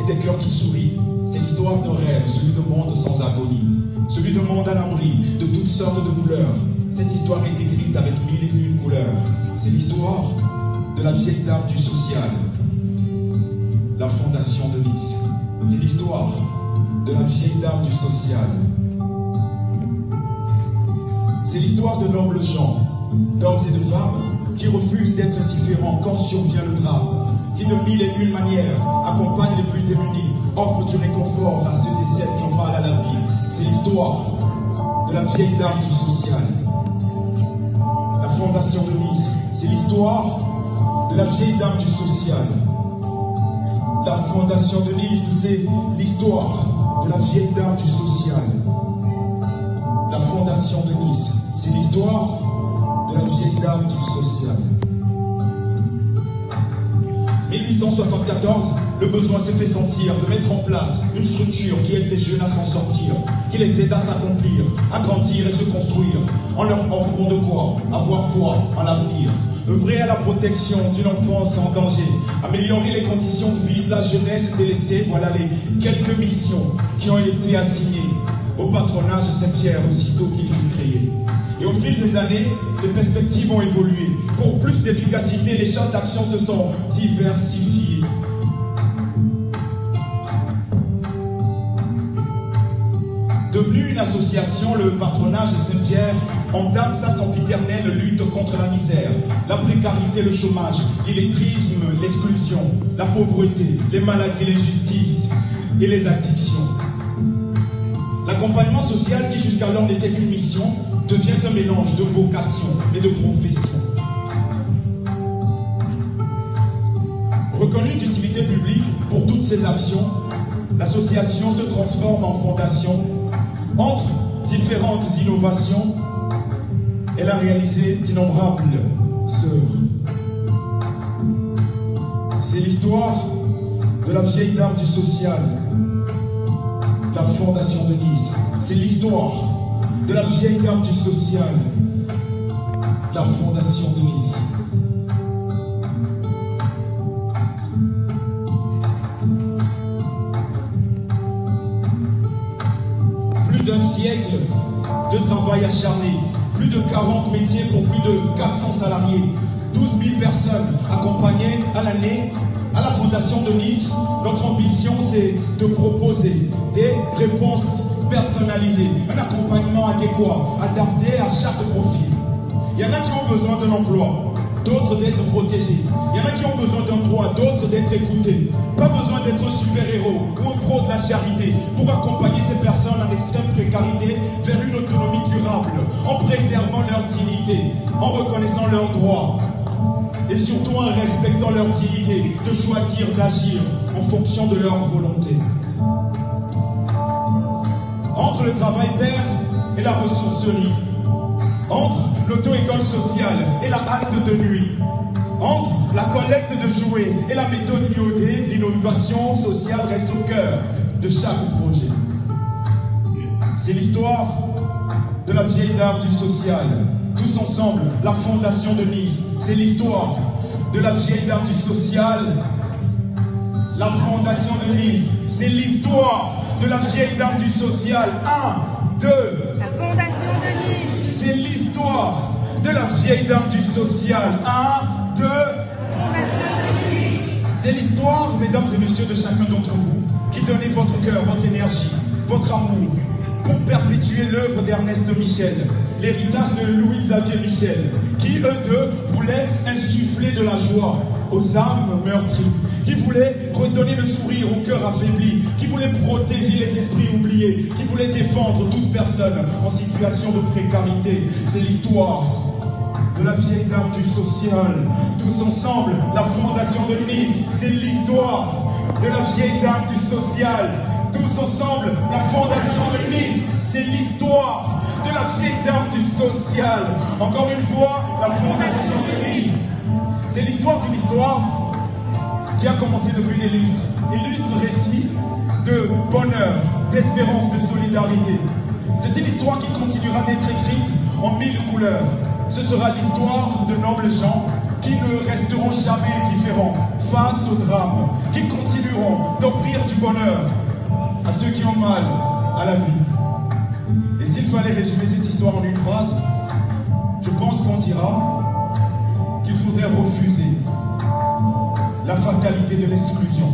et des cœurs qui sourient. C'est l'histoire d'un rêve, celui de monde sans agonie, celui de monde à l'abri de toutes sortes de couleurs. Cette histoire est écrite avec 1001 couleurs. C'est l'histoire de la vieille dame du social, la fondation de Nice. C'est l'histoire de la vieille dame du social. C'est l'histoire de nobles gens, d'hommes et de femmes qui refusent d'être différents quand survient le drame, qui de 1001 manières accompagnent les plus démunis, offrent du réconfort à ceux et celles qui ont mal à la vie. C'est l'histoire de la vieille dame du social, la fondation de Nice. C'est l'histoire de la vieille dame du social. La fondation de Nice, c'est l'histoire de la vieille dame du social. La fondation de Nice, c'est l'histoire de la vieille dame du social. 1874, le besoin s'est fait sentir de mettre en place une structure qui aide les jeunes à s'en sortir, qui les aide à s'accomplir, à grandir et se construire, en leur offrant de quoi avoir foi en l'avenir. Œuvrer à la protection d'une enfance en danger, améliorer les conditions de vie de la jeunesse délaissée, voilà les quelques missions qui ont été assignées au patronage Saint-Pierre aussitôt qu'il fut créé. Et au fil des années, les perspectives ont évolué. Pour plus d'efficacité, les champs d'action se sont diversifiés. Devenu une association, le patronage Saint-Pierre entame sa sempiternelle lutte contre la misère, la précarité, le chômage, l'illettrisme, l'exclusion, la pauvreté, les maladies, l'injustice et les addictions. L'accompagnement social, qui jusqu'alors n'était qu'une mission, devient un mélange de vocation et de profession. Reconnue d'utilité publique pour toutes ses actions, l'association se transforme en fondation. Entre différentes innovations, elle a réalisé d'innombrables œuvres. C'est l'histoire de la vieille dame du social, la fondation de Nice. C'est l'histoire de la vieille dame du social, la fondation de Nice. Plus d'un siècle de travail acharné, plus de 40 métiers pour plus de 400 salariés, 12 000 personnes accompagnées à l'année. À la Fondation de Nice, notre ambition, c'est de proposer des réponses personnalisées, un accompagnement adéquat, adapté à chaque profil. Il y en a qui ont besoin d'un emploi, d'autres d'être protégés. Il y en a qui ont besoin d'un toit, d'autres d'être écoutés. Pas besoin d'être super-héros ou un pro de la charité pour accompagner ces personnes en extrême précarité vers une autonomie durable, en préservant leur dignité, en reconnaissant leurs droits, et surtout en respectant leur dignité de choisir d'agir en fonction de leur volonté. Entre le travail père et la ressourcerie, entre l'auto-école sociale et la halte de nuit, entre la collecte de jouets et la méthode iodée, l'innovation sociale reste au cœur de chaque projet. C'est l'histoire de la vieille dame du social. Tous ensemble, la fondation de Nice. C'est l'histoire de la vieille dame du social, la fondation de Nice. C'est l'histoire de la vieille dame du social. 1, 2. La fondation de Nice. C'est l'histoire de la vieille dame du social. 1, 2. C'est l'histoire, mesdames et messieurs, de chacun d'entre vous qui donnez votre cœur, votre énergie, votre amour pour perpétuer l'œuvre d'Ernest Michel, l'héritage de Louis-Xavier Michel, qui, eux deux, voulaient insuffler de la joie aux âmes meurtries, qui voulaient redonner le sourire au cœur affaibli, qui voulaient protéger les esprits oubliés, qui voulaient défendre toute personne en situation de précarité. C'est l'histoire de la vieille dame du social. Tous ensemble, la fondation de Nice, c'est l'histoire de la vieille dame du social. Tous ensemble, la fondation de Nice, c'est l'histoire de la vieille dame du social. Encore une fois, la fondation de Nice, c'est l'histoire d'une histoire qui a commencé depuis des lustres. Illustre récit de bonheur, d'espérance, de solidarité. C'est une histoire qui continuera d'être écrite en 1000 couleurs. Ce sera l'histoire de nobles gens qui ne resteront jamais indifférents face au drame, qui continueront d'offrir du bonheur à ceux qui ont mal à la vie. Et s'il fallait résumer cette histoire en une phrase, je pense qu'on dira qu'il faudrait refuser la fatalité de l'exclusion.